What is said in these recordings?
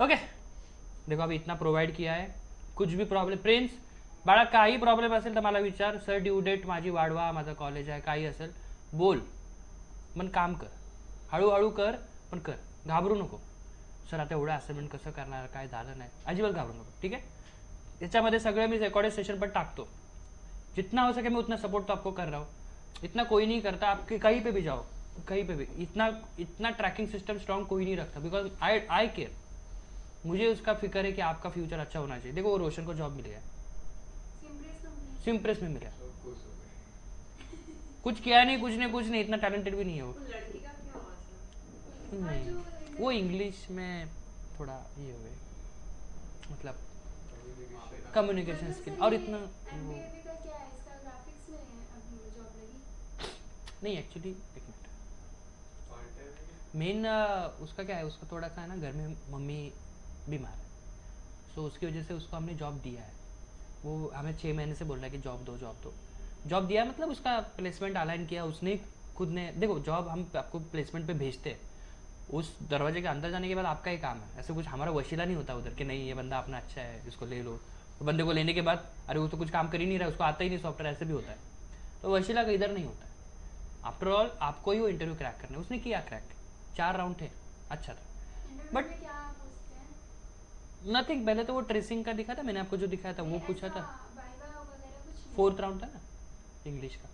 Okay देखो अभी इतना प्रोव्हाइड किया आहे. कुछ भी प्रॉब्लेम प्रिन्स बाळा काही प्रॉब्लेम असेल तर मला विचार. सर ड्यू डेट माझी वाढवा, माझं कॉलेज आहे, काही असेल बोल. पण काम कर, हळूहळू कर, पण कर, घाबरू नको. सर आता एवढं असाइनमेंट कसं करणार, काय झालं नाही, अजिबात घाबरू नको. ठीक आहे. याच्यामध्ये सगळं मी रेकॉर्डेड सेशन पण टाकतो. जितना हो सके मैं उतना सपोर्ट तो आपको कर रहा हूँ. इतना कोई नहीं करता. आपके कहीं पे भी जाओ, कहीं पे भी इतना इतना ट्रैकिंग सिस्टम स्ट्रांग कोई नहीं रखता. Because I care. मुझे उसका फिक्र है कि आपका फ्यूचर अच्छा होना चाहिए. देखो वो रोशन को जॉब मिल गया, सिम्प्रेस में मिला. कुछ किया नहीं, कुछ नहीं, इतना टैलेंटेड भी नहीं है वो. लड़की का क्या हुआ सर? नहीं वो इंग्लिश में थोड़ा ये हो गए, मतलब कम्युनिकेशन स्किल और इतना वो नहीं. एक्चुअली एक मिनट, मेन उसका क्या है, उसका थोड़ा सा है ना घर में मम्मी बीमार है, सो उसकी वजह से उसको हमने जॉब दिया है. वो हमें 6 महीने से बोल रहा है कि जॉब दो जॉब दो. जॉब दिया मतलब उसका प्लेसमेंट अलाइन किया उसने खुद ने. देखो जॉब हम आपको प्लेसमेंट पे भेजते हैं, उस दरवाजे के अंदर जाने के बाद आपका ही काम है. ऐसे कुछ हमारा वशीला नहीं होता उधर कि नहीं ये बंदा अपना अच्छा है इसको ले लो. तो बंदे को लेने के बाद अरे वो तो कुछ काम कर ही नहीं रहा, उसको आता ही नहीं सॉफ्टवेयर, ऐसे भी होता है. तो वशीला का इधर नहीं होता है. आफ्टर ऑल आपको ही वो इंटरव्यू क्रैक करना है. उसने किया क्रैक, 4 राउंड थे, अच्छा था. बट नथिंग, पहले तो वो ट्रेसिंग का दिखा था, मैंने आपको जो दिखाया था वो पूछा था. 4th राउंड था ना इंग्लिश का.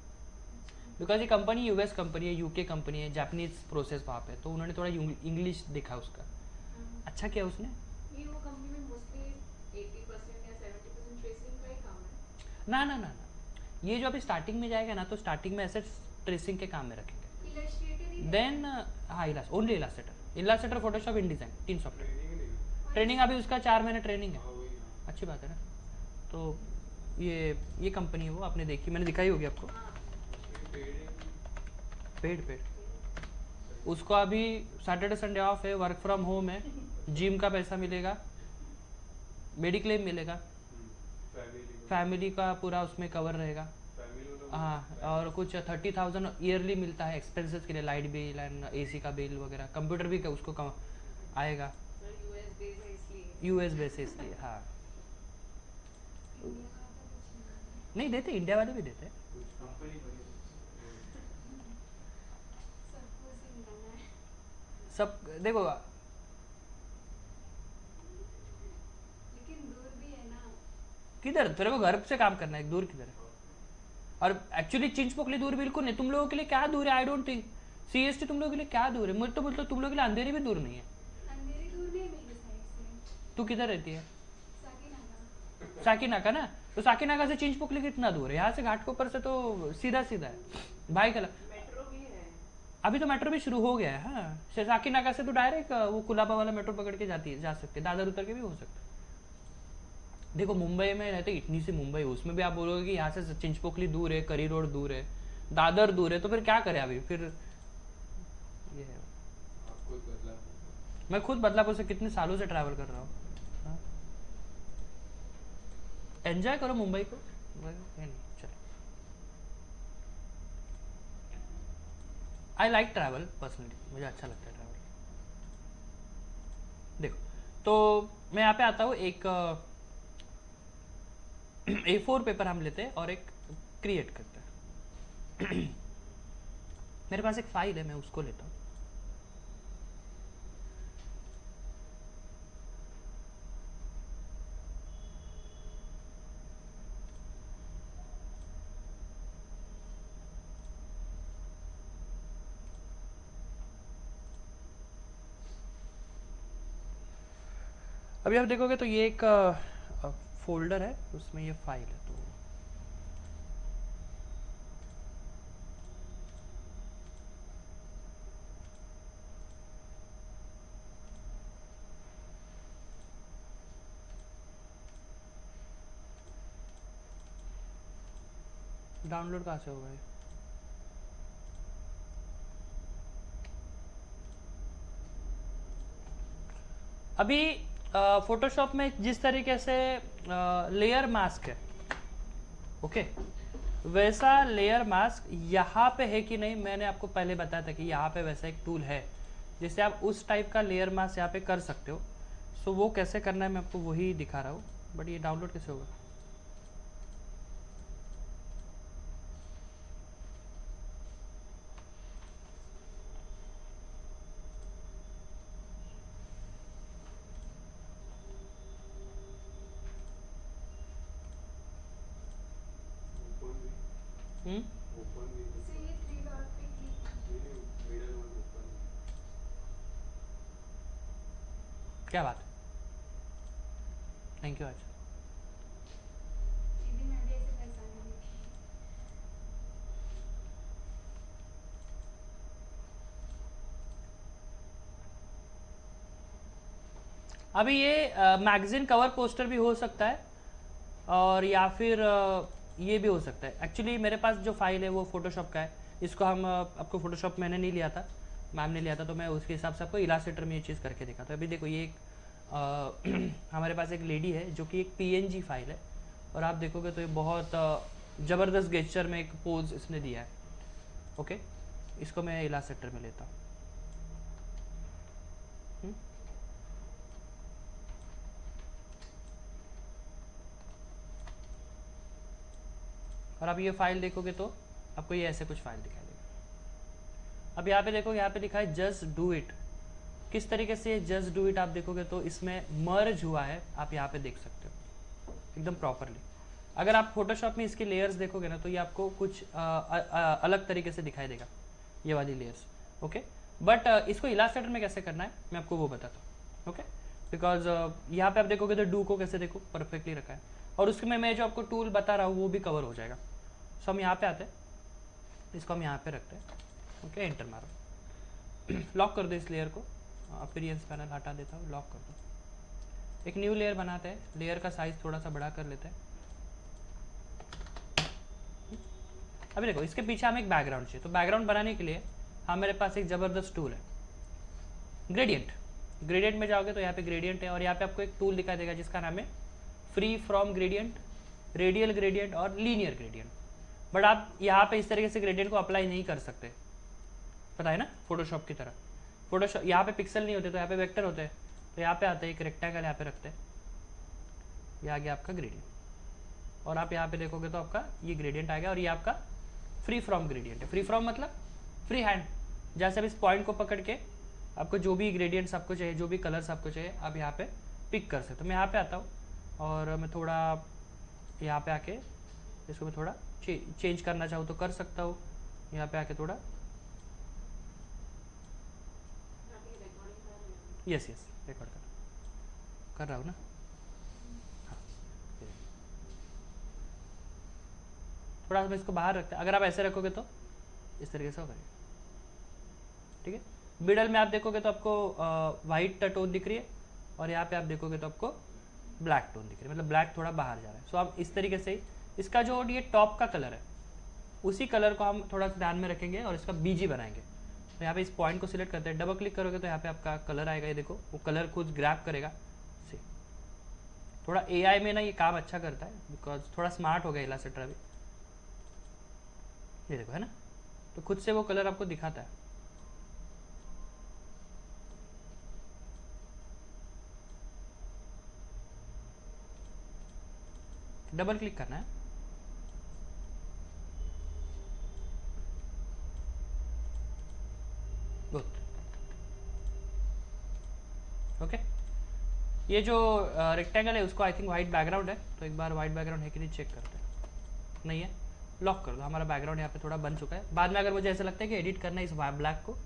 बिकॉज ये कंपनी यूएस कंपनी है, यूके कंपनी है, जापानीज प्रोसेस वहाँ पे, तो उन्होंने थोड़ा इंग्लिश देखा उसका. अच्छा किया उसने. ये वो कंपनी में मोस्टली 80% या 70% ट्रेसिंग का ही काम है. ना ना ना ना, ये जो अभी स्टार्टिंग में जाएगा ना, तो स्टार्टिंग में ऐसे ट्रेसिंग के काम में रखेंगे. देन हाँ ओनली इलास्ट्रेटर फोटोशॉप, इन डिजाइन, 3 सॉफ्टवेयर. ट्रेनिंग अभी उसका 4 महीने ट्रेनिंग है. अच्छी बात है ना. तो ये कंपनी है वो आपने देखी, मैंने दिखाई होगी आपको. पेड उसको अभी सैटरडे संडे ऑफ है, वर्क फ्रॉम होम है, जिम का पैसा मिलेगा, मेडिक्लेम मिलेगा, फैमिली का पूरा उसमें कवर रहेगा. हाँ और कुछ 30,000 ईयरली मिलता है एक्सपेंसेस के लिए, लाइट बिल एंड एसी का बिल वगैरह. कंप्यूटर भी उसको आएगा. यूएस बेस है इसलिए. हाँ नहीं देते, इंडिया वाले भी देते. सब देखो लेकिन दूर भी है ना. किधर तेरे को घर से काम करना है, दूर किधर है. और एक्चुअली चिंचपोकली दूर बिल्कुल नहीं. तुम लोगों के लिए क्या दूर है, आई डोंट थिंक. सीएसटी तुम लोगों के लिए क्या दूर है. मुझे तो मतलब तुम लोगों के लिए अंधेरी भी दूर नहीं है. अंधेरी दूर नहीं है मेरी साइड से. तू किधर रहती है. साकीनाका. साकीनाका ना, तो साकीनाका से चिंचपोकली कितना दूर है. यहाँ से घाटकोपर से तो सीधा सीधा है भाई कला. मेट्रो भी है. अभी तो मेट्रो भी शुरू हो गया है. हाँ साकीनाका से तो डायरेक्ट वो कुलाबा वाला मेट्रो पकड़ के जा सकते, दादर उतर के भी हो सकता है. देखो मुंबई में रहते इतनी सी मुंबई, उसमें भी आप बोलोगे कि यहाँ से चिंचपोकली दूर है, करी रोड दूर है, दादर दूर है, तो फिर क्या करें अभी. फिर ये है, मैं खुद बदलापुर से कितने सालों से ट्रैवल कर रहा हूँ. एंजॉय करो मुंबई को. नहीं चलो, आई लाइक ट्रैवल पर्सनली, मुझे अच्छा लगता है ट्रैवल. देखो तो मैं यहाँ पे आता हूँ. एक A4 पेपर हम लेते हैं और एक क्रिएट करते हैं. मेरे पास एक फाइल है, मैं उसको लेता हूँ. अभी आप देखोगे तो ये एक फोल्डर है, उसमें ये फाइल है. तो डाउनलोड कहाँ से होगा ये. अभी फोटोशॉप में जिस तरीके से लेयर मास्क है, ओके, वैसा लेयर मास्क यहाँ पे है कि नहीं, मैंने आपको पहले बताया था कि यहाँ पे वैसा एक टूल है जिससे आप उस टाइप का लेयर मास्क यहाँ पे कर सकते हो. सो वो कैसे करना है मैं आपको वही दिखा रहा हूँ, बट ये डाउनलोड कैसे होगा? हम्म, से ये 3 डॉट पे क्लिक क्या बात, थैंक यू आज। सीधी मैं भी ऐसे पहचान ली। अभी ये मैगजीन कवर पोस्टर भी हो सकता है, और या फिर ये भी हो सकता है। एक्चुअली मेरे पास जो फाइल है वो फोटोशॉप का है, इसको हम आपको फोटोशॉप मैंने नहीं लिया था, मैम ने लिया था, तो मैं उसके हिसाब से आपको इलास्ट्रेटर में ये चीज़ करके दिखा। तो अभी देखो ये एक हमारे पास एक लेडी है जो कि एक पीएनजी फाइल है, और आप देखोगे तो ये बहुत ज़बरदस्त गेस्चर में एक पोज इसने दिया है। ओके, इसको मैं इलास्ट्रेटर में लेता हूँ। और आप ये फाइल देखोगे तो आपको ये ऐसे कुछ फाइल दिखाई देगा। अब यहाँ पे देखो, यहाँ पे लिखा है जस्ट डू इट। किस तरीके से जस्ट डू इट आप देखोगे तो इसमें मर्ज हुआ है, आप यहाँ पे देख सकते हो एकदम प्रॉपरली। अगर आप फोटोशॉप में इसके लेयर्स देखोगे ना तो ये आपको कुछ अलग तरीके से दिखाई देगा, ये वाली लेयर्स। ओके, बट इसको इलास्ट्रेटर में कैसे करना है मैं आपको वो बताता हूँ। ओके, बिकॉज यहाँ पे आप देखोगे तो डू को कैसे देखो परफेक्टली रखा है, और उसमें मैं जो आपको टूल बता रहा हूँ वो भी कवर हो जाएगा। सो हम यहाँ पे आते हैं, इसको हम यहाँ पे रखते हैं। ओके, एंटर मारो, लॉक कर दो इस लेयर को, अपीयरेंस पैनल हटा देता हूँ, लॉक कर दो। एक न्यू लेयर बनाते हैं, लेयर का साइज थोड़ा सा बड़ा कर लेते हैं। अभी देखो इसके पीछे हमें एक बैकग्राउंड चाहिए, तो बैकग्राउंड बनाने के लिए मेरे पास एक ज़बरदस्त टूल है, ग्रेडियंट। ग्रेडियंट में जाओगे तो यहाँ पे ग्रेडियंट है, और यहाँ पे आपको एक टूल दिखाई देगा जिसका नाम है free from gradient, radial gradient और लीनियर ग्रेडियंट। बट आप यहाँ पे इस तरीके से ग्रेडियंट को अप्लाई नहीं कर सकते, पता है ना, फोटोशॉप की तरह। फोटोशॉप यहाँ पे पिक्सल नहीं होते, तो यहाँ पे वेक्टर होते हैं। तो यहाँ पे आते हैं, एक रेक्टेंगल यहाँ पे रखते हैं, ये आ गया आपका ग्रेडियंट, और आप यहाँ पे देखोगे तो आपका ये ग्रेडियंट आ गया, और ये आपका फ्री फ्रॉम ग्रेडियंट है। फ्री फ्रॉम मतलब फ्री हैंड, जैसे अब इस पॉइंट को पकड़ के आपको जो भी ग्रेडियंट्स आपको चाहिए, जो भी कलर्स आपको चाहिए, आप यहाँ पे पिक कर सकते हो। तो मैं यहाँ पे आता हूँ, और मैं थोड़ा यहाँ पे आके इसको मैं थोड़ा चेंज करना चाहूँ तो कर सकता हूँ। यहाँ पे आके थोड़ा यस रिकॉर्ड कर रहा हूँ ना। हाँ, थोड़ा सा मैं इसको बाहर रखते हैं, अगर आप ऐसे रखोगे तो इस तरीके से होगा, ठीक है। मिडल में आप देखोगे तो आपको वाइट टोन दिख रही है, और यहाँ पे आप देखोगे तो आपको ब्लैक टोन दिख रही है, मतलब ब्लैक थोड़ा बाहर जा रहा है। सो आप इस तरीके से इसका जो ये टॉप का कलर है उसी कलर को हम थोड़ा सा ध्यान में रखेंगे और इसका बीजी बनाएंगे। तो यहाँ पे इस पॉइंट को सिलेक्ट करते हैं, डबल क्लिक करोगे तो यहाँ पे आपका कलर आएगा, ये देखो वो कलर खुद ग्रैब करेगा से। थोड़ा एआई में ना ये काम अच्छा करता है, बिकॉज थोड़ा स्मार्ट हो गया इलास्ट्रेटर अभी, ये देखो है ना, तो खुद से वो कलर आपको दिखाता है। डबल क्लिक करना है, गुड। ओके, ये जो रेक्टेंगल है उसको आई थिंक वाइट बैकग्राउंड है, तो एक बार वाइट बैकग्राउंड है कि नहीं चेक करते हैं। नहीं है, लॉक कर दो। हमारा बैकग्राउंड यहाँ पे थोड़ा बन चुका है। बाद में अगर मुझे ऐसा लगता है कि एडिट करना है इस ब्लैक को,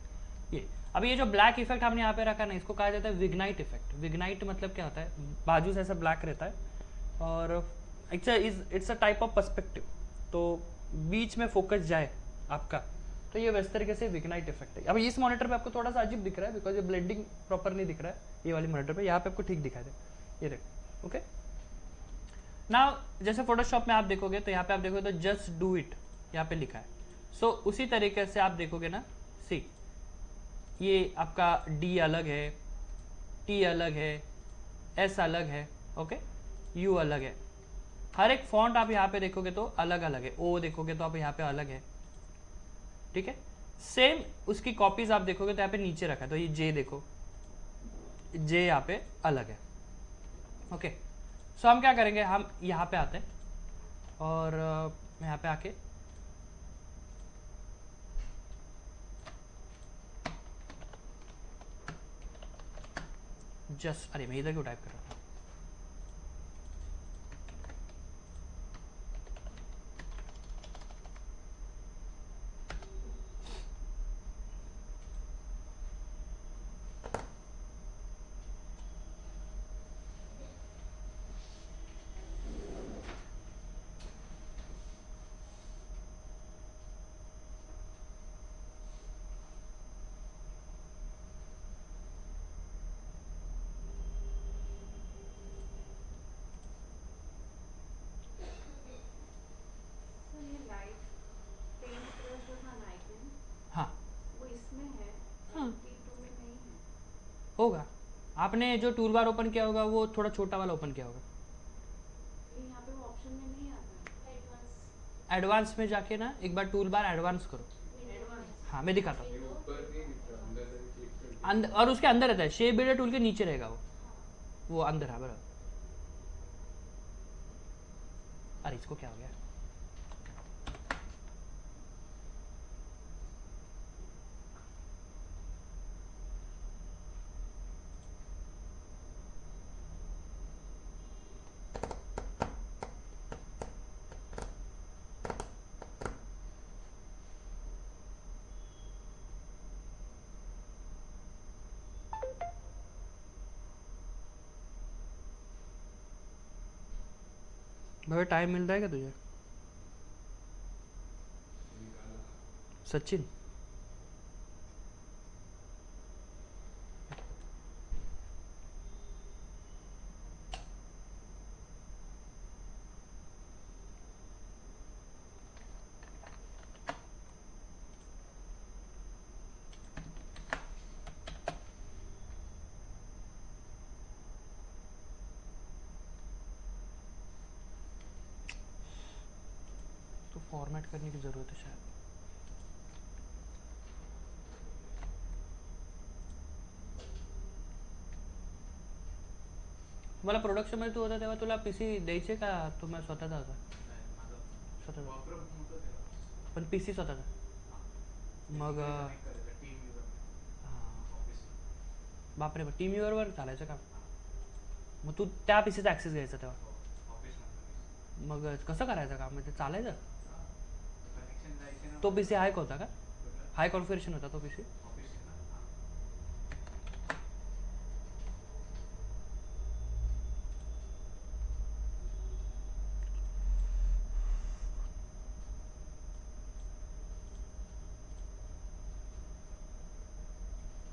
ये अब ये जो ब्लैक इफेक्ट हमने यहाँ पे रखा ना, इसको कहा जाता है विग्नाइट इफेक्ट। विग्नाइट मतलब क्या होता है, बाजू से ऐसा ब्लैक रहता है, और it's a type of perspective, तो बीच में फोकस जाए आपका, तो ये वैसे तरीके से विग्नाइट इफेक्ट है। अब इस मॉनिटर पे आपको थोड़ा सा अजीब दिख रहा है, बिकॉज ये ब्लेंडिंग प्रॉपर नहीं दिख रहा है। ये वाली मॉनिटर पे यहाँ पे आपको ठीक दिखाई दे, ये देखो। ओके, ना जैसे फोटोशॉप में आप देखोगे तो यहाँ पे आप देखोगे तो जस्ट डू इट यहाँ पे लिखा है। सो उसी तरीके से आप देखोगे ना, सी ये आपका डी अलग है, टी अलग है, एस अलग है, ओके, यू अलग है। हर एक फॉन्ट आप यहाँ पे देखोगे तो अलग अलग है। ओ देखोगे तो आप यहाँ पे अलग है, ठीक है। सेम उसकी कॉपीज आप देखोगे तो यहाँ पे नीचे रखा है, तो ये जे देखो, जे यहाँ पे अलग है। ओके, सो हम क्या करेंगे, हम यहाँ पे आते हैं और यहाँ पे आके जस्ट, अरे मैं इधर क्यों टाइप कर रहा था, सर ये लाइट पेंट ब्रश जो था ना आइकन, हाँ वो इसमें है, हाँ 22 में नहीं है। होगा, आपने जो टूल बार ओपन किया होगा वो थोड़ा छोटा वाला ओपन किया होगा। ये यहाँ पे वो ऑप्शन में नहीं आता है एडवांस। एडवांस में जाके ना एक बार टूल बार एडवांस करो, एडवांस हाँ मैं दिखाता हूँ, ये ऊपर नहीं दिख रहा, अंदर से क्लिक करके अंदर, और उसके अंदर रहता है, शेप बिल्डर टूल के नीचे रहेगा वो अंदर है बराबर। अरे इसको क्या हो गया, भाई टाइम मिल रहा है क्या तुझे निकाला। सचिन? तो फॉर्मेट करने की ज़रूरत है शायद। मला प्रोडक्शनमध्ये तू होता तेव्हा तुला पी सी द्यायचे का तुम्हाला स्वतःचा होता? नाही, माझं स्वतःचा, वापर होतं तेव्हा. पण पी सी स्वतःचा? मग connect करायचं टीम व्ह्यूवर हां, ऑफिस. बापरे, मग टीम व्ह्यूअरवर चालायचं का? मग तू त्या पी सीचा ॲक्सेस घ्यायचा तेव्हा, ऑफिस मध्ये मग कसं करायचं काम, म्हणजे चालायचं? कनेक्शन जायचे ना. तो पी सी हाय होता का, कुठलं? हाय कॉन्फिगरेशन होता तो पी सी? ऑफिस आहे ना. हां.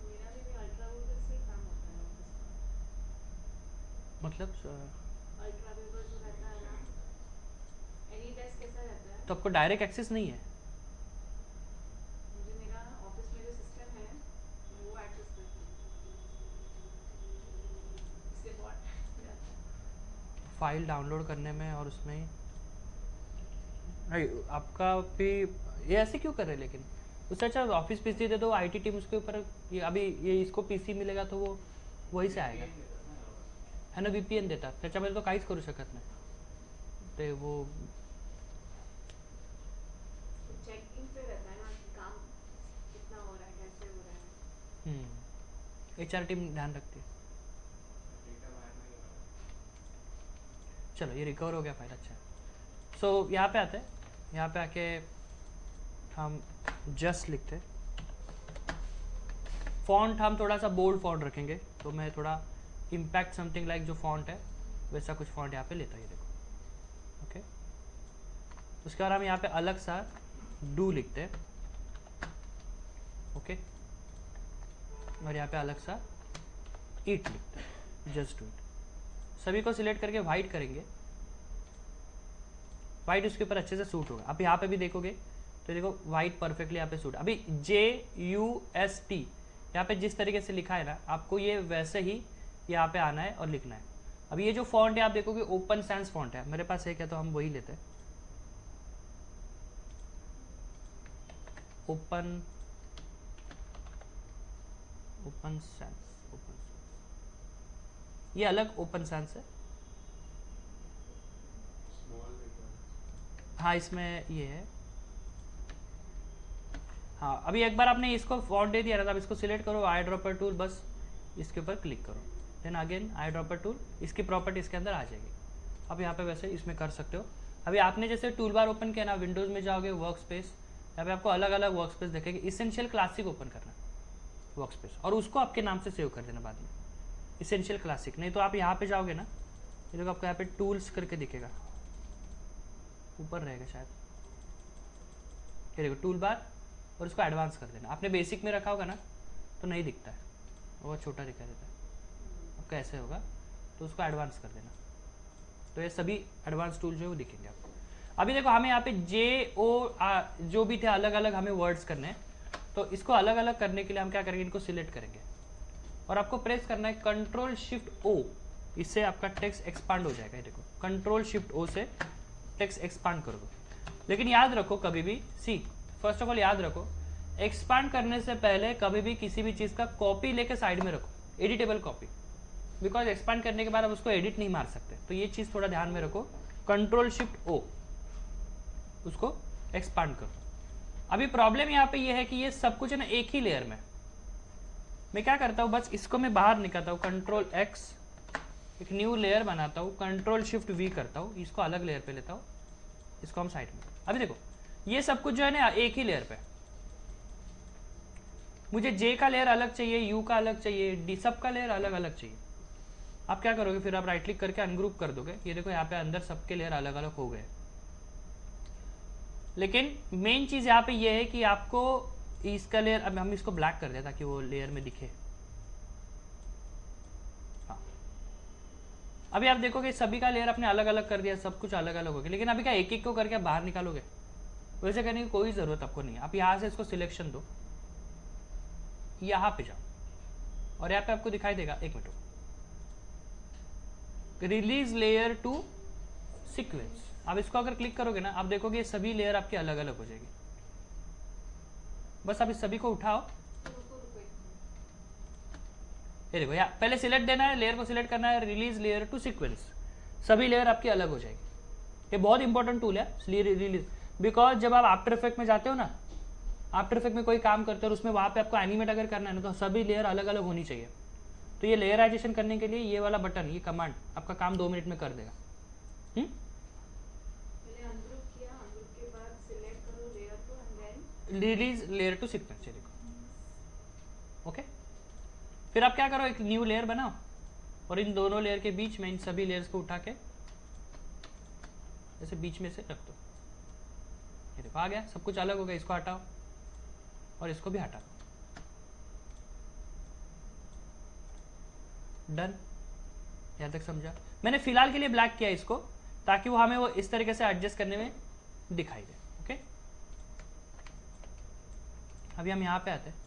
मेरा भी अल्ट्रा वेवर से ही काम होता है ऑफिस का। मतलब अल्ट्रा वेवर जो रहता है ना, एनी डेस्क कैसा रहता है, तो आपको डायरेक्ट एक्सेस नहीं है? मुझे मेरा ऑफिस में जो सिस्टम है मैं वो एक्सेस करती हूँ, इससे बहुत टाइम जाता है। फाइल डाउनलोड करने में और उसमें नहीं, आपका भी ये ऐसे क्यों कर रहे हैं लेकिन? उससे अच्छा ऑफिस पीसी दे दो, आईटी टीम उसके ऊपर, ये अभी ये इसको पीसी मिलेगा तो वो वही से आएगा, VPN देतात ना लोकं. है ना, VPN देतात, त्याच्यामध्ये तो काहीच करू शकत नाही ते वो। चेकिंग पे रहता है ना कि काम कितना हो रहा है, कैसे हो रहा है। HR टीम ध्यान रखती है। डेटा बाहेर नाही गेला. चलो ये रिकवर हो गया फाइल, अच्छा है। सो यहाँ पे आते हैं, यहाँ पे आके हम जस्ट लिखते हैं, फॉन्ट हम थोड़ा सा बोल्ड फॉन्ट रखेंगे, तो मैं थोड़ा इम्पैक्ट समथिंग लाइक जो फॉन्ट है वैसा कुछ फॉन्ट यहाँ पे लेता है, ये देखो, ओके। उसके बाद हम यहाँ पे अलग सा डू लिखते हैं, ओके, और यहाँ पे अलग सा इट लिखते हैं, जस्ट डू इट। सभी को सिलेक्ट करके वाइट करेंगे, वाइट उसके ऊपर अच्छे से सूट होगा। अब यहाँ पे भी देखोगे तो देखो वाइट परफेक्टली यहाँ पे सूट। अभी JUST यहाँ पे जिस तरीके से लिखा है ना, आपको ये वैसे ही यहाँ पे आना है और लिखना है। अब ये जो फॉन्ट है आप देखोगे ओपन सैंस फॉन्ट है, मेरे पास है क्या, तो हम वही लेते हैं, ओपन सैंस, ये अलग ओपन सैंस है, हाँ इसमें ये है। हाँ अभी एक बार आपने इसको फॉन्ट दे दिया ना, तो आप इसको सिलेक्ट करो, आई ड्रॉपर टूल, बस इसके ऊपर क्लिक करो, then again eyedropper tool, इसकी प्रॉपर्टी इसके अंदर आ जाएगी। अब यहाँ पे वैसे इसमें कर सकते हो। अभी आपने जैसे टूल बार ओपन किया ना, विंडोज़ में जाओगे वर्क स्पेस, यहाँ पे आपको अलग अलग वर्क स्पेस देखेंगे। इसेंशियल क्लासिक ओपन करना वर्क स्पेस, और उसको आपके नाम से सेव कर देना बाद में, इसेंशियल क्लासिक। नहीं तो आप यहाँ पे जाओगे ना, ये देखो आपको यहाँ पे टूल्स करके दिखेगा, ऊपर रहेगा शायद, ये देखो टूल बार, और इसको एडवांस कर देना। आपने बेसिक में रखा होगा ना तो नहीं दिखता है, बहुत छोटा दिखाई देता है। अब कैसे होगा, तो उसको एडवांस कर देना, तो ये सभी एडवांस टूल जो है वो दिखेंगे आपको। अभी देखो हमें यहाँ पे जो भी थे अलग अलग हमें वर्ड्स करने हैं, तो इसको अलग अलग करने के लिए हम क्या करेंगे, इनको सिलेक्ट करेंगे और आपको प्रेस करना है कंट्रोल शिफ्ट ओ, इससे आपका टेक्स्ट एक्सपांड हो जाएगा। ये देखो कंट्रोल शिफ्ट ओ से टेक्स्ट एक्सपांड कर दो। लेकिन याद रखो कभी भी, फर्स्ट ऑफ ऑल याद रखो, एक्सपांड करने से पहले कभी भी किसी भी चीज़ का कॉपी लेके साइड में रखो, एडिटेबल कॉपी, बिकॉज एक्सपांड करने के बाद आप उसको एडिट नहीं मार सकते। तो ये चीज़ थोड़ा ध्यान में रखो, कंट्रोल शिफ्ट ओ, उसको एक्सपांड करो। अभी प्रॉब्लम यहाँ पे ये है कि ये सब कुछ है ना एक ही लेयर में। मैं क्या करता हूँ, बस इसको मैं बाहर निकालता हूँ, कंट्रोल एक्स, एक न्यू लेयर बनाता हूँ, कंट्रोल शिफ्ट वी करता हूँ, इसको अलग लेयर पे लेता हूँ, इसको हम साइड में। अभी देखो ये सब कुछ जो है ना एक ही लेयर पे, मुझे जे का लेयर अलग चाहिए, यू का अलग चाहिए, डी सब का लेयर अलग अलग चाहिए। आप क्या करोगे, फिर आप राइट क्लिक करके अनग्रुप कर दोगे। ये देखो यहाँ पे अंदर सबके लेयर अलग अलग हो गए। लेकिन मेन चीज़ यहाँ पे ये है कि आपको इसका लेयर, अब हम इसको ब्लैक कर दें ताकि वो लेयर में दिखे। हाँ अभी आप देखोगे सभी का लेयर आपने अलग अलग कर दिया, सब कुछ अलग अलग हो गया। लेकिन अभी क्या एक एक को करके आप बाहर निकालोगे, वैसे करने की कोई ज़रूरत आपको नहीं है। आप यहाँ से इसको सिलेक्शन दो, यहाँ पे जाओ और यहाँ पे आपको दिखाई देगा, एक minute, release layer to sequence. आप इसको अगर क्लिक करोगे ना, आप देखोगे ये सभी लेयर आपकी अलग अलग हो जाएगी। बस आप इस सभी को उठाओ, ये देखो यहाँ पहले सिलेक्ट देना है, लेयर को सिलेक्ट करना है, रिलीज लेयर टू सीक्वेंस, सभी लेयर आपकी अलग हो जाएगी। ये बहुत इंपॉर्टेंट टूल है रिलीज, बिकॉज जब आप आफ्टर इफेक्ट में जाते हो ना, आफ्टर इफेक्ट में कोई काम करते हो और उसमें वहाँ पे आपको एनिमेट अगर करना है ना, तो सभी लेयर अलग अलग होनी चाहिए। तो ये लेयराइजेशन करने के लिए ये वाला बटन, ये कमांड आपका काम 2 मिनट में कर देगा। रिलीज लेयर टू सीक्वेंस, देखो ओके। फिर आप क्या करो, एक न्यू लेयर बनाओ और इन दोनों लेयर के बीच में इन सभी लेयर्स को उठा के ऐसे बीच में से रख दो। ये देखो आ गया, सब कुछ अलग हो गया। इसको हटाओ और इसको भी हटाओ, डन। यहाँ तक समझा? मैंने फिलहाल के लिए ब्लैक किया इसको, ताकि वो हमें वो इस तरीके से एडजस्ट करने में दिखाई दे। ओके, अभी हम यहाँ पे आते हैं।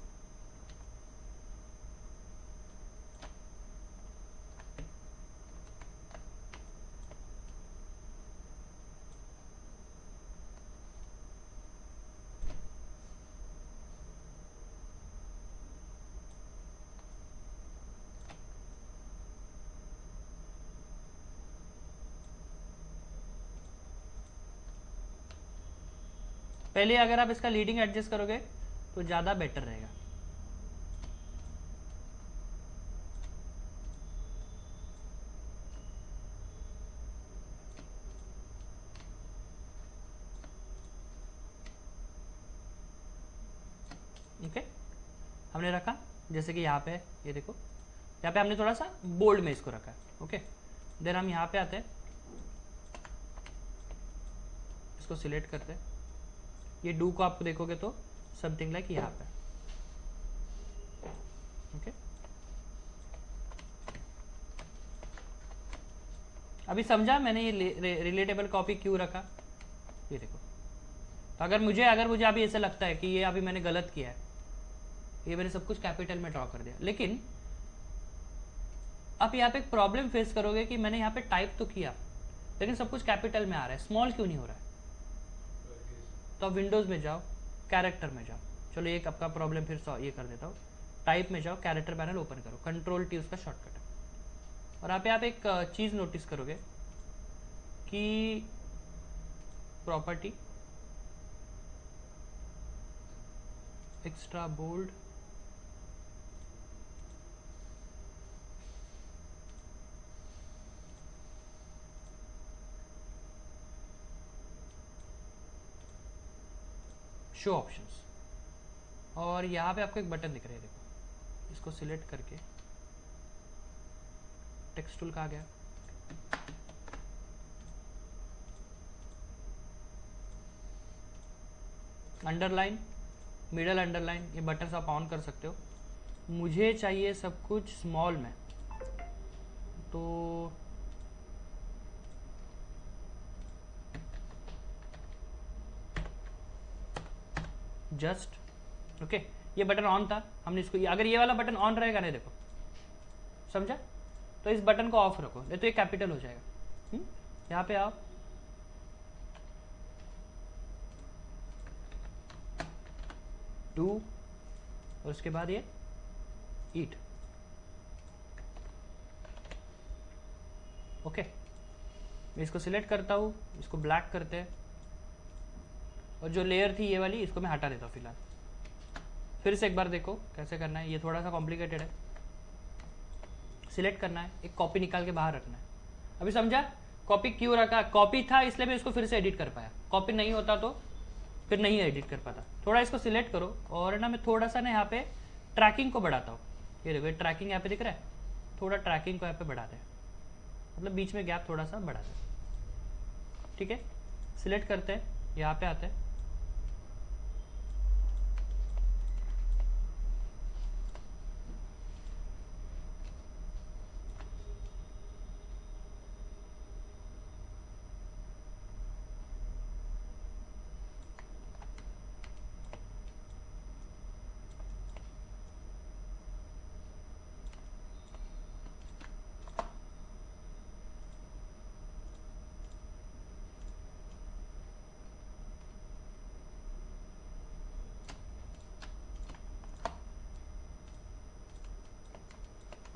पहले अगर आप इसका लीडिंग एडजस्ट करोगे तो ज़्यादा बेटर रहेगा। ओके, हमने रखा जैसे कि यहाँ पे है, ये देखो यहाँ पे हमने थोड़ा सा बोल्ड में इसको रखा है। ओके, देन हम यहाँ पे आते हैं, इसको सिलेक्ट करते हैं। ये डू को आप देखोगे तो समथिंग लाइक यहाँ पे। ओके, अभी समझा मैंने ये रिलेटेबल कॉपी क्यों रखा? ये देखो, तो अगर मुझे अभी ऐसा लगता है कि ये अभी मैंने गलत किया है, ये मैंने सब कुछ कैपिटल में ड्रॉ कर दिया, लेकिन आप यहाँ पे एक प्रॉब्लम फेस करोगे कि मैंने यहाँ पे टाइप तो किया लेकिन सब कुछ कैपिटल में आ रहा है, स्मॉल क्यों नहीं हो रहा है? तो आप विंडोज़ में जाओ, कैरेक्टर में जाओ। चलो एक आपका प्रॉब्लम फिर ये कर देता हूँ। टाइप में जाओ, कैरेक्टर पैनल ओपन करो, कंट्रोल टी उसका शॉर्टकट है। और यहाँ पे आप एक चीज़ नोटिस करोगे कि property, extra bold, show options, और यहाँ पे आपको एक बटन दिख रहा है, देखो इसको सिलेक्ट करके टेक्स्ट टूल कहाँ गया, अंडरलाइन, मिडल अंडरलाइन, ये बटन आप ऑन कर सकते हो। मुझे चाहिए सब कुछ स्मॉल में, तो जस्ट ओके, ये बटन ऑन था, हमने इसको, अगर ये वाला बटन ऑन रहेगा नहीं, देखो समझा, तो इस बटन को ऑफ रखो, नहीं तो ये कैपिटल हो जाएगा। यहाँ पे आओ, टू, और उसके बाद ये ईट, ओके। मैं इसको सिलेक्ट करता हूँ, इसको ब्लैक करते हैं, और जो लेयर थी ये वाली, इसको मैं हटा देता हूँ फिलहाल। फिर से एक बार देखो कैसे करना है, ये थोड़ा सा कॉम्प्लिकेटेड है। सिलेक्ट करना है, एक कॉपी निकाल के बाहर रखना है। अभी समझा कॉपी क्यों रखा? कॉपी था इसलिए मैं इसको फिर से एडिट कर पाया, कॉपी नहीं होता तो फिर नहीं एडिट कर पाता। थोड़ा इसको सिलेक्ट करो, और ना मैं थोड़ा सा ना यहाँ पे ट्रैकिंग को बढ़ाता हूँ। ये देखो, ये ट्रैकिंग यहाँ पे दिख रहा है, थोड़ा ट्रैकिंग को यहाँ पे बढ़ाते हैं, मतलब बीच में गैप थोड़ा सा बढ़ाते हैं, ठीक है। सिलेक्ट करते हैं, यहाँ पे आते हैं,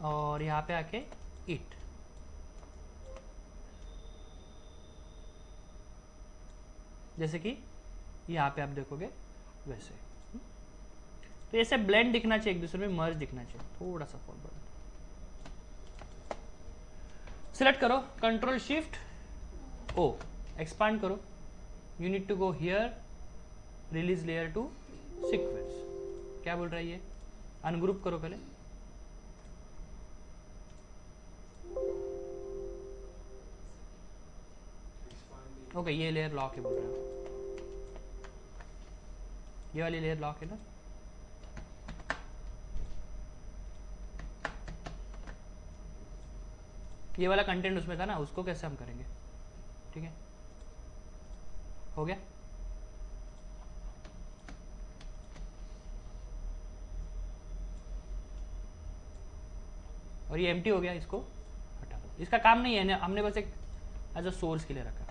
और यहाँ पे आके इट, जैसे कि यहाँ पे आप देखोगे वैसे। तो ऐसे ब्लेंड दिखना चाहिए, एक दूसरे में मर्ज दिखना चाहिए, थोड़ा सा फॉरवर्ड। सिलेक्ट करो, कंट्रोल शिफ्ट ओ, एक्सपांड करो, you need to go here, release layer to sequence. क्या बोल रहा है ये? अनग्रुप करो पहले, ओके ये लेयर लॉक है बोल रहे हो, ये वाली लेयर लॉक है ना। ये वाला कंटेंट उसमें था ना, उसको कैसे हम करेंगे? ठीक है, हो गया। और ये एम्प्टी हो गया, इसको हटा दो, इसका काम नहीं है, हमने बस एक एज अ सोर्स के लिए रखा।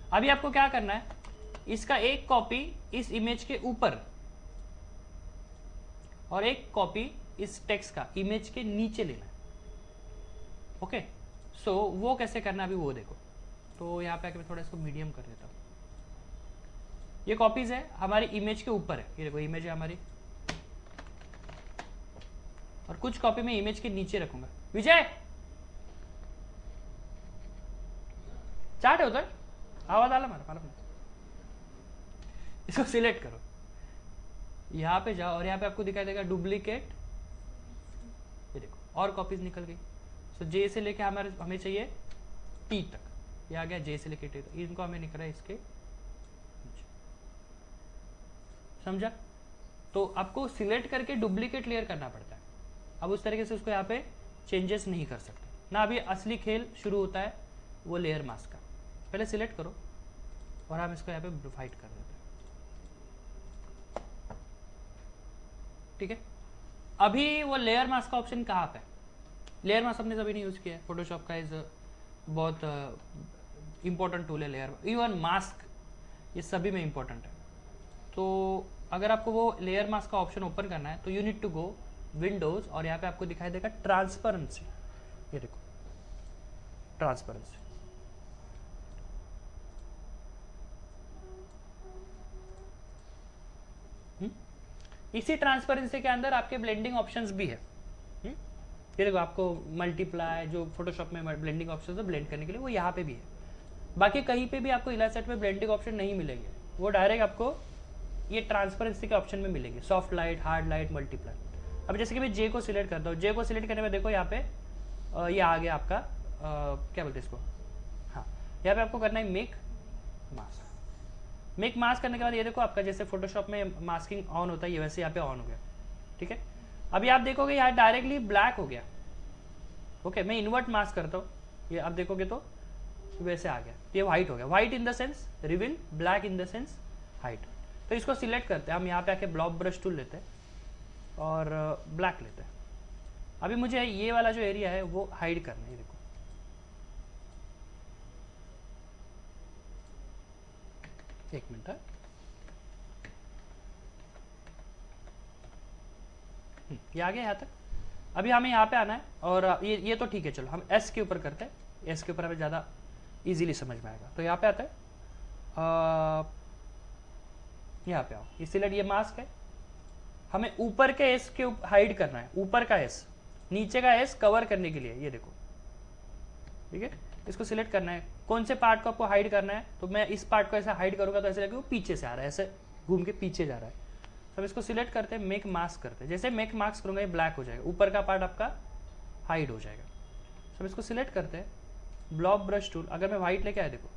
अभी आपको क्या करना है, इसका एक कॉपी इस इमेज के ऊपर और एक कॉपी इस टेक्स्ट का इमेज के नीचे लेना है, ओके। सो वो कैसे करना है अभी वो देखो। तो यहाँ पे आके मैं थोड़ा इसको मीडियम कर देता हूँ। ये कॉपीज है हमारी इमेज के ऊपर है, ये देखो इमेज है हमारी, और कुछ कॉपी में इमेज के नीचे रखूंगा। विजय चार्ट है उधर, आवाज आला मारा मालूम नहीं। इसको सिलेक्ट करो, यहाँ पे जाओ, और यहाँ पे आपको दिखाई देगा डुप्लीकेट, ये देखो और कॉपीज निकल गई। सो जे से लेके हमें चाहिए टी तक, ये आ गया जे से लेके टी तक, इनको हमें निकल रहा है इसके नीचे। समझा? तो आपको सिलेक्ट करके डुप्लीकेट लेयर करना पड़ता है। अब उस तरीके से उसको यहाँ पे चेंजेस नहीं कर सकते ना। अभी असली खेल शुरू होता है वो लेयर मास्क का। पहले सिलेक्ट करो और हम इसको यहाँ पे प्रोवाइड कर देते हैं, ठीक है। अभी वो लेयर मास्क का ऑप्शन कहाँ पे? लेयर मास्क हमने कभी नहीं यूज किया है, फोटोशॉप का इज बहुत इंपॉर्टेंट टूल है लेयर, इवन मास्क ये सभी में इंपॉर्टेंट है। तो अगर आपको वो लेयर मास्क का ऑप्शन ओपन करना है तो you need to go windows, और यहाँ पे आपको दिखाई देगा ट्रांसपेरेंसी, ये देखो ट्रांसपेरेंसी। इसी ट्रांसपेरेंसी के अंदर आपके ब्लेंडिंग ऑप्शंस भी है। ये देखो आपको मल्टीप्लाई जो फोटोशॉप में ब्लेंडिंग ऑप्शन है ब्लेंड करने के लिए वो यहाँ पे भी है। बाकी कहीं पे भी आपको इलास्ट्रेटर में ब्लेंडिंग ऑप्शन नहीं मिलेंगे, वो डायरेक्ट आपको ये ट्रांसपेरेंसी के ऑप्शन में मिलेंगे, soft light, hard light, multiply. अब जैसे कि मैं जे को सिलेक्ट करता हूँ, जे को सिलेक्ट करने में देखो यहाँ पे ये आ गया आपका क्या बोलते हैं इसको, हाँ यहाँ पे आपको करना है मेक मास्क। मेक मास्क करने के बाद ये देखो आपका जैसे फोटोशॉप में मास्किंग ऑन होता है ये वैसे यहाँ पे ऑन हो गया, ठीक है। अभी आप देखोगे यहाँ डायरेक्टली ब्लैक हो गया। ओके, मैं इन्वर्ट मास्क करता हूँ, ये आप देखोगे तो वैसे आ गया, ये व्हाइट हो गया। White in the sense reveal, black in the sense height. तो इसको सिलेक्ट करते हैं हम, यहाँ पे आके ब्लॉक ब्रश टूल लेते हैं और ब्लैक लेते हैं। अभी मुझे ये वाला जो एरिया है वो हाइड करना है, देखो एक मिनट है। ये आ गया यहाँ तक। अभी हमें यहाँ पे आना है और ये तो ठीक है, चलो हम एस के ऊपर करते हैं, एस के ऊपर हमें ज़्यादा इजीली समझ में आएगा। तो यहाँ पे आता है, यहाँ पे आओ, ये सिलेक्ट, ये मास्क है, हमें ऊपर के एस के हाइड करना है, ऊपर का एस, नीचे का एस कवर करने के लिए, ये देखो, ठीक है। इसको सिलेक्ट करना है, कौन से पार्ट को आपको हाइड करना है। तो मैं इस पार्ट को ऐसा हाइड करूंगा तो ऐसे लगेगा वो पीछे से आ रहा है, ऐसे घूम के पीछे जा रहा है। तो हम इसको सिलेक्ट करते हैं, मेक मास्क करते हैं। जैसे मेक मास्क करूंगा ये ब्लैक हो जाएगा, ऊपर का पार्ट आपका हाइड हो जाएगा। तो हम इसको सिलेक्ट करते हैं, ब्लॉक ब्रश टूल, अगर मैं व्हाइट लेके आया देखो,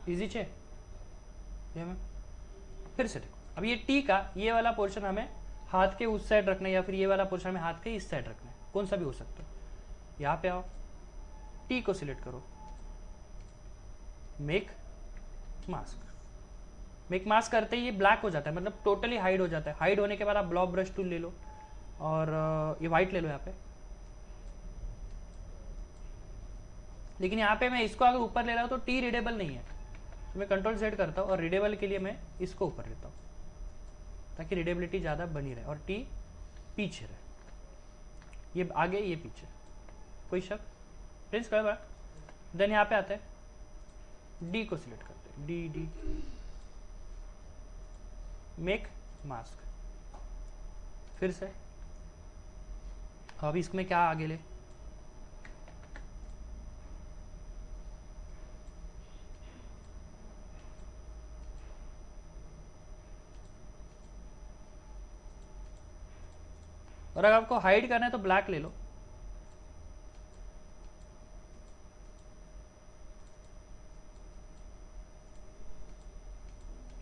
इजी चे, ये हमें फिर से देखो। अब ये टी का ये वाला पोर्शन हमें हाथ के उस साइड रखना है या फिर ये वाला पोर्शन हमें हाथ के इस साइड रखना है, कौन सा भी हो सकता है। यहाँ पे आओ, टी को सिलेक्ट करो, मेक मास्क। मेक मास्क करते ही ये ब्लैक हो जाता है, मतलब टोटली हाइड हो जाता है। हाइड होने के बाद आप ब्लॉक ब्रश टूल ले लो और ये वाइट ले लो यहाँ पे। लेकिन यहाँ पे मैं इसको अगर ऊपर ले रहा हूँ तो टी रीडेबल नहीं है, तो मैं कंट्रोल Z करता हूँ और रीडेबल के लिए मैं इसको ऊपर लेता हूँ ताकि रीडेबिलिटी ज़्यादा बनी रहे और टी पीछे रहे, ये आगे ये पीछे, कोई शक प्रिंस कर बार। देन यहाँ पे आते हैं, डी को सिलेक्ट करते हैं, डी डी मेक मास्क। फिर से अब इसमें क्या आगे ले, और अगर आपको हाइड करना है तो ब्लैक ले लो।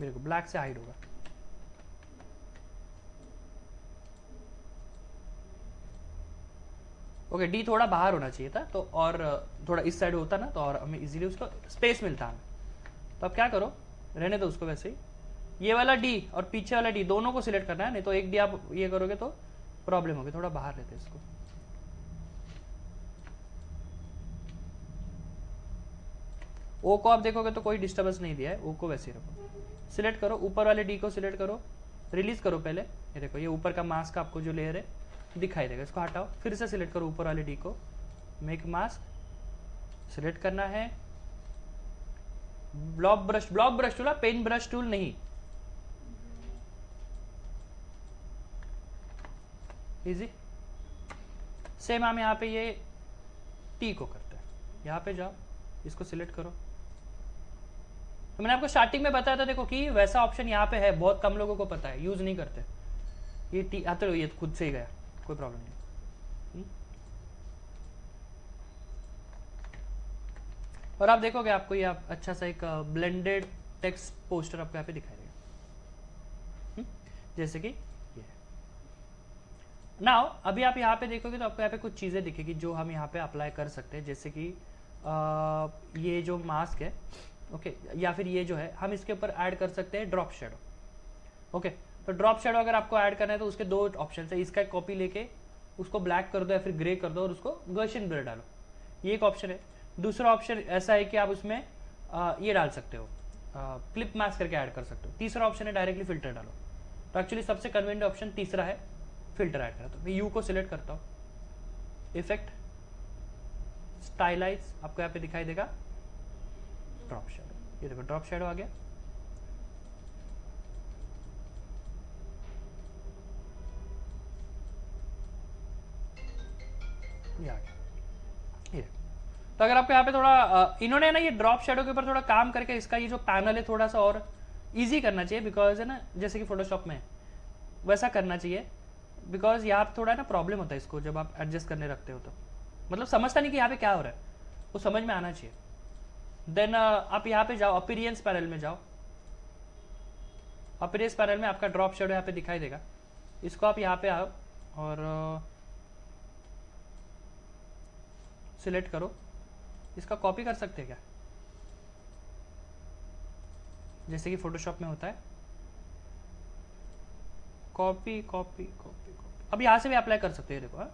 मेरे को ब्लैक से हाइड होगा। ओके, डी थोड़ा बाहर होना चाहिए था, तो और थोड़ा इस साइड होता ना तो और हमें इजीली उसको स्पेस मिलता हमें। तो अब क्या करो, रहने दो उसको वैसे ही। ये वाला डी और पीछे वाला डी दोनों को सिलेक्ट करना है, नहीं तो एक डी आप ये करोगे तो प्रॉब्लम होगी। थोड़ा बाहर लेते हैं इसको, ओ को आप देखोगे तो कोई डिस्टर्बेंस नहीं दिया है, ओ को वैसे ही रखो। सिलेक्ट करो, ऊपर वाले डी को सिलेक्ट करो, रिलीज करो पहले। ये देखो, ये ऊपर का मास्क आपको जो लेयर है दिखाई देगा, इसको हटाओ। फिर से सिलेक्ट करो ऊपर वाले डी को, मेक मास्क सिलेक्ट करना है, block brush tool, pen brush tool नहीं, इजी। सेम हम यहाँ पे ये टी को करते हैं, यहाँ पे जाओ, इसको सिलेक्ट करो। तो मैंने आपको स्टार्टिंग में बताया था देखो कि वैसा ऑप्शन यहाँ पे है, बहुत कम लोगों को पता है, यूज नहीं करते। ये टी आते हो, ये खुद से ही गया, कोई प्रॉब्लम नहीं। और आप देखोगे आपको ये अच्छा सा एक ब्लेंडेड टेक्स्ट पोस्टर आपको यहाँ पे दिखाई देगा, जैसे कि ये नाउ। अभी आप यहाँ पे देखोगे तो आपको यहाँ पे कुछ चीज़ें दिखेगी जो हम यहाँ पे अप्लाई कर सकते हैं, जैसे कि ये जो मास्क है, ओके, या फिर ये जो है हम इसके ऊपर ऐड कर सकते हैं ड्रॉप शेडो। ओके, तो ड्रॉप शेडो अगर आपको ऐड करना है तो उसके दो ऑप्शन है, इसका कॉपी लेके उसको ब्लैक कर दो या फिर ग्रे कर दो और उसको गॉसियन ब्लर डालो, ये एक ऑप्शन है। दूसरा ऑप्शन ऐसा है कि आप उसमें ये डाल सकते हो, क्लिप मास्क करके ऐड कर सकते हो। तीसरा ऑप्शन है डायरेक्टली फिल्टर डालो। तो एक्चुअली सबसे कन्वीनियंट ऑप्शन तीसरा है, फिल्टर ऐड करना। तो मैं यू को सिलेक्ट करता हूँ, इफेक्ट, स्टाइलाइज, आपको यहाँ पे दिखाई देगा ड्रॉप शेडो। ये देखो ड्रॉप शेडो आ गया, ये आ गया, ये देखो। तो अगर आपको यहाँ पे थोड़ा इन्होंने ना ये ड्रॉप शेडो के ऊपर थोड़ा काम करके इसका ये जो पैनल है थोड़ा सा और इजी करना चाहिए, बिकॉज है ना जैसे कि फोटोशॉप में है, वैसा करना चाहिए, बिकॉज यहाँ पे थोड़ा ना प्रॉब्लम होता है इसको जब आप एडजस्ट करने रखते हो तो, मतलब समझता नहीं कि यहाँ पे क्या हो रहा है, वो समझ में आना चाहिए। देन आप यहाँ पे जाओ, अपीरियंस पैनल में जाओ, अपीरियंस पैनल में आपका ड्रॉप शेडो यहाँ पे दिखाई देगा, इसको आप यहाँ पे आओ और सिलेक्ट करो, इसका कॉपी कर सकते हैं क्या, जैसे कि फोटोशॉप में होता है, कॉपी कॉपी कॉपी कॉपी, अब यहाँ से भी अप्लाई कर सकते हैं, देखो हाँ?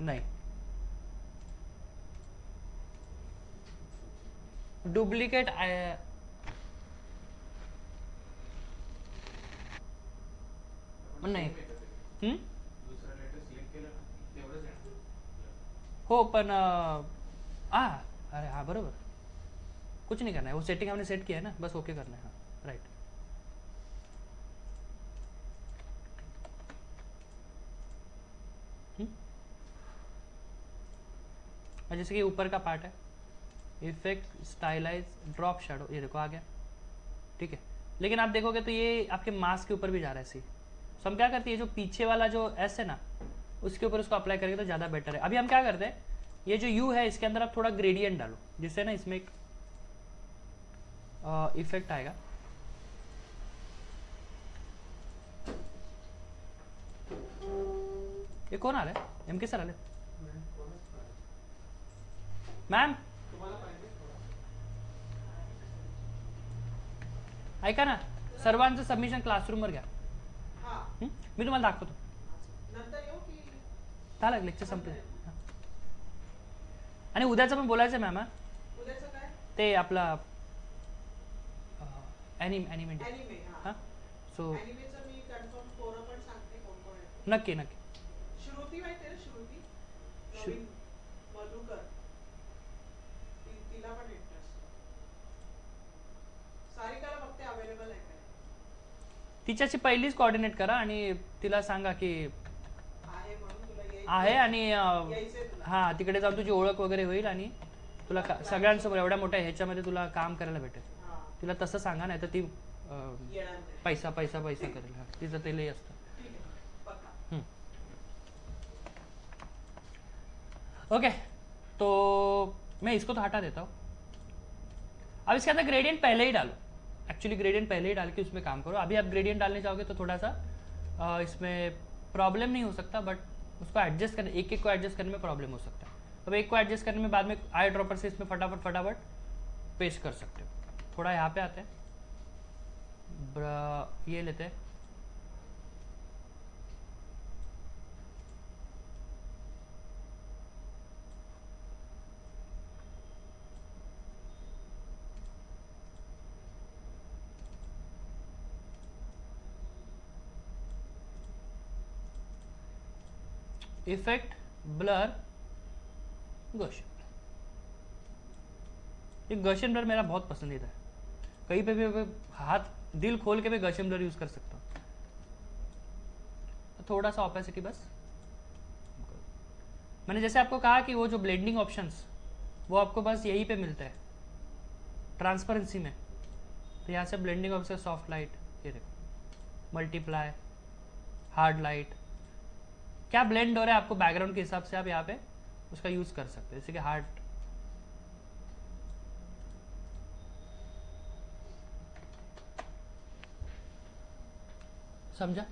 नहीं, डुप्लीकेट नाही. हं? दुसरा लेटर सिलेक्ट केलं ना तेवढंच येणार. हो पण अरे हाँ बरोबर, कुछ नहीं करना है, वो सेटिंग हमने सेट किया है ना, बस ओके करना है, हाँ राइट। और जैसे कि ऊपर का पार्ट है, इफेक्ट स्टाइलाइज ड्रॉप शेडो, ये देखो आ गया, ठीक है। लेकिन आप देखोगे तो ये आपके मास्क के ऊपर भी जा रहा है सी, तो हम क्या करते हैं, जो पीछे वाला जो एस है ना उसके ऊपर उसको अप्लाई करेंगे तो ज़्यादा बेटर है। अभी हम क्या करते हैं, ये जो यू है इसके अंदर आप थोड़ा ग्रेडियंट डालो, जिससे ना इसमें एक इफेक्ट आएगा। ये कौन आ रहा है, एम के सर आले, मॅम तुम्हाला पाहिजे थोडं? ऐका ना, सर्वांचं सबमिशन क्लासरूमवर घ्या, हा मी तुम्हाला दाखवतो, नंतर येऊ की झालं लेक्चर संपलं। हां. आणि उद्याचं पण बोलायचं मॅम, हां उद्याचं काय ते आपला ॲनिमेट ॲनिमे हां, हा सो ॲनिमेचं मी कन्फर्म पोरं पण सांगते कोण कोण आहे. नक्की नक्की श्रुती माहिती आहे श्रुती श्रु- नवीन मधुकर तिला पण इंटरेस्ट. सारिकाला बघते अवेलेबल आहे काय, तिच्याशी पहिलीच कोऑर्डिनेट करा आणि तिला सांगा की आहे म्हणून तुला आहे आणि यायचंय तुला. हां तिकडे जाऊन तुझी ओळख वगैरे होईल आणि तुला सगळ्यांसमोर एवढ्या मोठ्या ह्याच्यामध्ये तुला काम करायला भेटेल, हा तिला तसं सांगा, नाही तर ती येणार नाही. पैसा पैसा पैसा करेल, हां तिचं ते लई असतं। ठीक आहे पक्का. ओके, तो मैं इसको तो हटा देता हूँ। अब इसके अंदर ग्रेडियंट पहले ही डालो, एक्चुअली ग्रेडियंट पहले ही डाल के उसमें काम करो। अभी आप ग्रेडियंट डालने जाओगे तो थोड़ा सा इसमें प्रॉब्लम नहीं हो सकता, बट उसको एडजस्ट करने, एक एक को एडजस्ट करने में प्रॉब्लम हो सकता है। अब एक को एडजस्ट करने में बाद में आई ड्रॉपर से इसमें फटाफट फटाफट पेस्ट कर सकते हो। थोड़ा यहाँ पे आते हैं, ये लेते हैं, इफेक्ट ब्लर गॉसियन। ये गॉसियन ब्लर मेरा बहुत पसंदीदा है, कहीं पे भी हाथ दिल खोल के मैं गॉसियन ब्लर यूज़ कर सकता हूँ। थोड़ा सा ऑपेसिटी बस, मैंने जैसे आपको कहा कि वो जो ब्लेंडिंग ऑप्शंस वो आपको बस यहीं पे मिलता है ट्रांसपेरेंसी में, तो यहाँ से ब्लेंडिंग ऑप्शन, सॉफ्ट लाइट, ये देखो मल्टीप्लाई, हार्ड लाइट, क्या ब्लेंड हो रहा है आपको बैकग्राउंड के हिसाब से आप यहाँ पे उसका यूज कर सकते हैं, जैसे कि हार्ड, समझा।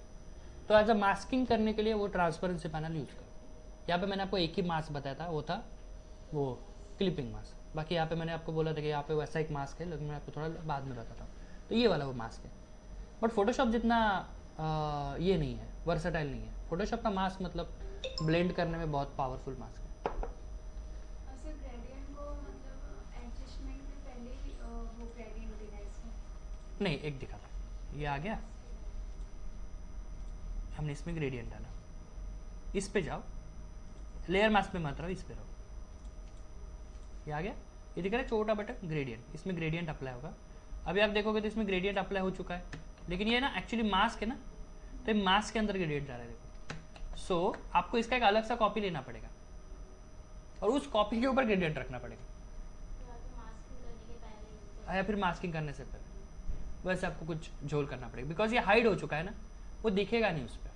तो एज अ मास्किंग करने के लिए वो ट्रांसपेरेंसी पैनल यूज करो। यहाँ पे मैंने आपको एक ही मास्क बताया था, वो था वो क्लिपिंग मास्क। बाकी यहाँ पे मैंने आपको बोला था कि यहाँ पे वैसा एक मास्क है, लेकिन मैं आपको थोड़ा बाद में बताता हूँ। तो ये वाला वो मास्क है, बट फोटोशॉप जितना ये नहीं है, वर्सेटाइल नहीं है। फोटोशॉप का मास्क मतलब ब्लेंड करने में बहुत पावरफुल मास्क है। असं ग्रेडियंट को मतलब एडजस्टमेंट में पहले ही वो ग्रेडियंट देना है इसमें। नहीं, एक दिखा था, ये आ गया, हमने इसमें ग्रेडियंट डाला, इस पे जाओ, लेयर मास्क पे मत रहो, इस पे रहो, ये आ गया, ये दिख रहा है छोटा बटन ग्रेडियंट, इसमें ग्रेडियंट अप्लाई होगा। अभी आप देखोगे तो इसमें ग्रेडियंट अप्लाई हो चुका है, लेकिन ये ना एक्चुअली मास्क है ना, तो ये मास्क के अंदर ग्रेडियंट जा रहा है देखो। सो आपको इसका एक अलग सा कॉपी लेना पड़ेगा और उस कॉपी के ऊपर ग्रेडियंट रखना पड़ेगा, या फिर मास्किंग करने से पहले वैसे आपको कुछ झोल करना पड़ेगा, बिकॉज ये हाइड हो चुका है ना, वो दिखेगा नहीं उस पर,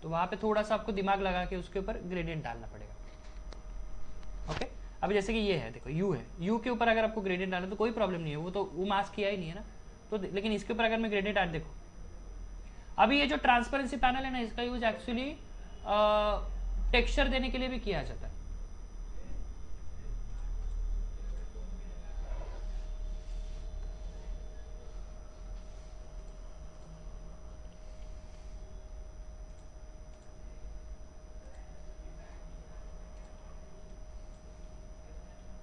तो वहाँ पे थोड़ा सा आपको दिमाग लगा के उसके ऊपर ग्रेडियंट डालना पड़ेगा। ओके, अब जैसे कि ये है देखो, यू है, यू के ऊपर अगर आपको ग्रेडियंट डालना तो कोई प्रॉब्लम नहीं है, वो तो वो मास्क किया ही नहीं है ना, तो लेकिन इसके ऊपर अगर मैं ग्रेडियंट ऐड देखो, अभी ये जो ट्रांसपेरेंसी पैनल है ना, इसका यूज एक्चुअली टेक्सचर देने के लिए भी किया जाता है।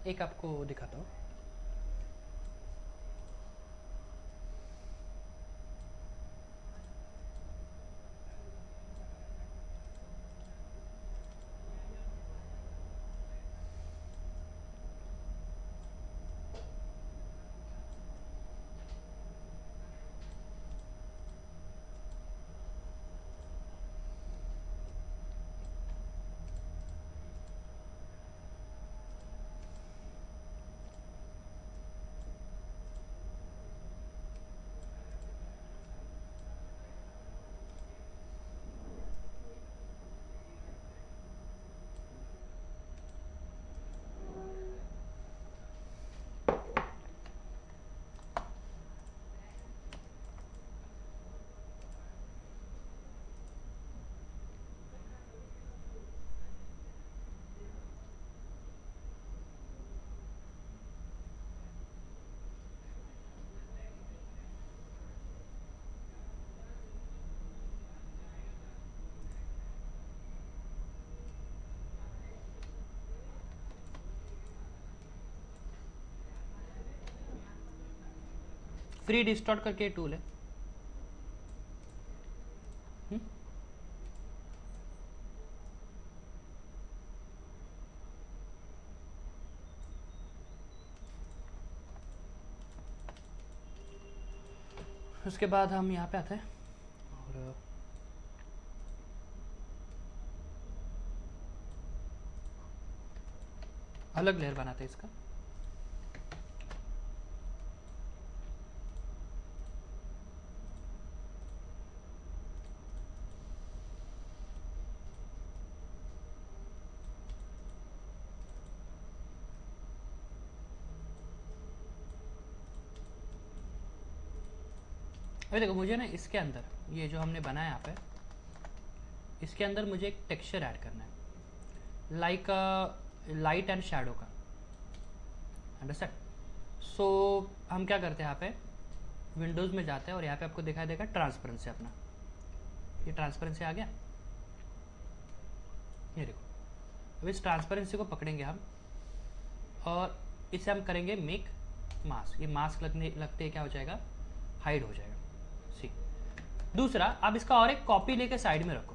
एक आपको दिखाता हूँ, फ्री डिस्टॉर्ट करके टूल है। उसके बाद हम यहाँ पे आते हैं और अलग लेयर बनाते हैं इसका। अभी देखो मुझे ना इसके अंदर ये जो हमने बनाया यहाँ पे, इसके अंदर मुझे एक टेक्सचर ऐड करना है, लाइक लाइट एंड शैडो का, अंडरस्टैंड। सो हम क्या करते हैं, यहाँ पे विंडोज़ में जाते हैं और यहाँ पे आपको दिखाई देगा ट्रांसपेरेंसी अपना, ये ट्रांसपेरेंसी आ गया, ये देखो। अब इस ट्रांसपेरेंसी को पकड़ेंगे हम और इसे हम करेंगे मेक मास्क, ये मास्क लगते क्या हो जाएगा, हाइड हो जाएगा। सी दूसरा, आप इसका और एक कॉपी लेके साइड में रखो,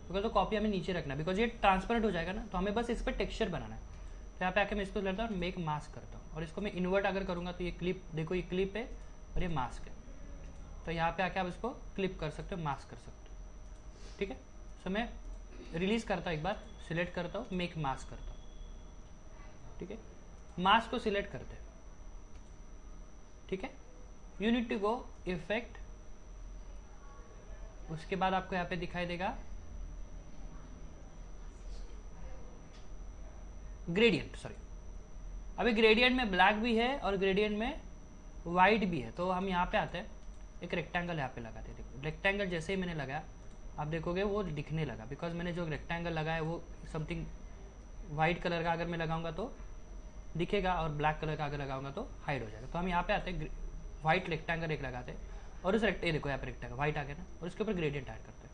बिकॉज तो कॉपी हमें नीचे रखना है, बिकॉज ये ट्रांसपेरेंट हो जाएगा ना, तो हमें बस इस पर टेक्सचर बनाना है। तो यहाँ पे आके मैं इसको लेता हूँ और मेक मास्क करता हूँ, और इसको मैं इन्वर्ट अगर करूँगा तो ये क्लिप देखो, ये क्लिप है और ये मास्क है, तो यहाँ पे आके आप इसको क्लिप कर सकते हो, मास्क कर सकते हो, ठीक है। सो मैं रिलीज करता हूँ, एक बार सिलेक्ट करता हूँ, मेक मास्क करता हूँ, ठीक है। मास्क को सिलेक्ट करते हैं, ठीक है। You need to go effect, उसके बाद आपको यहाँ पे दिखाई देगा ग्रेडियंट, सॉरी अभी ग्रेडियंट में ब्लैक भी है और ग्रेडियंट में वाइट भी है। तो हम यहाँ पे आते हैं, एक रेक्टेंगल यहाँ पे लगाते हैं। देखो रेक्टेंगल जैसे ही मैंने लगाया, आप देखोगे वो दिखने लगा, बिकॉज मैंने जो रेक्टेंगल लगाया है वो समथिंग वाइट कलर का अगर मैं लगाऊंगा तो दिखेगा, और ब्लैक कलर का अगर लगाऊंगा तो हाइड हो जाएगा। तो हम यहाँ पे आते हैं, वाइट रेक्टेंगल एक लगाते हैं और उस देखो यहाँ पे रेक्टेंगल वाइट आ गया ना, और उसके ऊपर ग्रेडियंट ऐड करते हैं।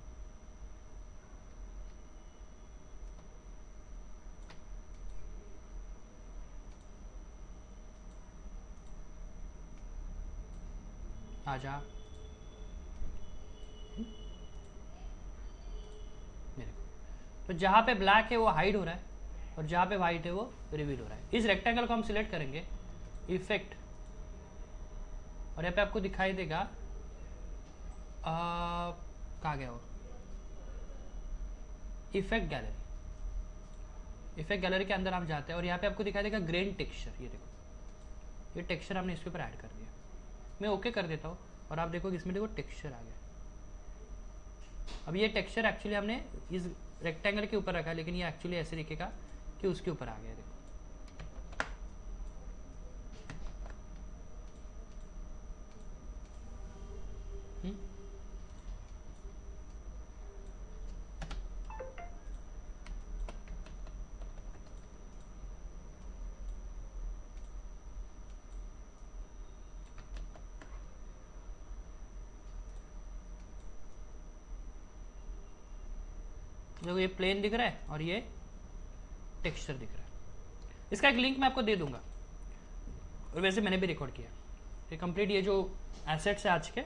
आजा तो जहाँ पे ब्लैक है वो हाइड हो रहा है और जहाँ पे वाइट है वो रिवील हो रहा है। इस रेक्टेंगल को हम सिलेक्ट करेंगे, इफेक्ट, और यहाँ पे आपको दिखाई देगा कहाँ गया वो, इफेक्ट गैलरी। इफेक्ट गैलरी के अंदर हम जाते हैं और यहाँ पे आपको दिखाई देगा ग्रेन टेक्सचर। ये देखो, ये टेक्सचर हमने इसके ऊपर ऐड कर दिया। मैं ओके कर देता हूँ और आप देखो इसमें देखो टेक्सचर आ गया। अब ये टेक्सचर एक्चुअली हमने इस रेक्टेंगल के ऊपर रखा है, लेकिन ये एक्चुअली ऐसे दिखेगा कि उसके ऊपर आ गया। देखो देखो ये प्लेन दिख रहा है और ये टेक्सचर दिख रहा है। इसका एक लिंक मैं आपको दे दूंगा, और वैसे मैंने भी रिकॉर्ड किया। ये कंप्लीट ये जो एसेट्स है आज के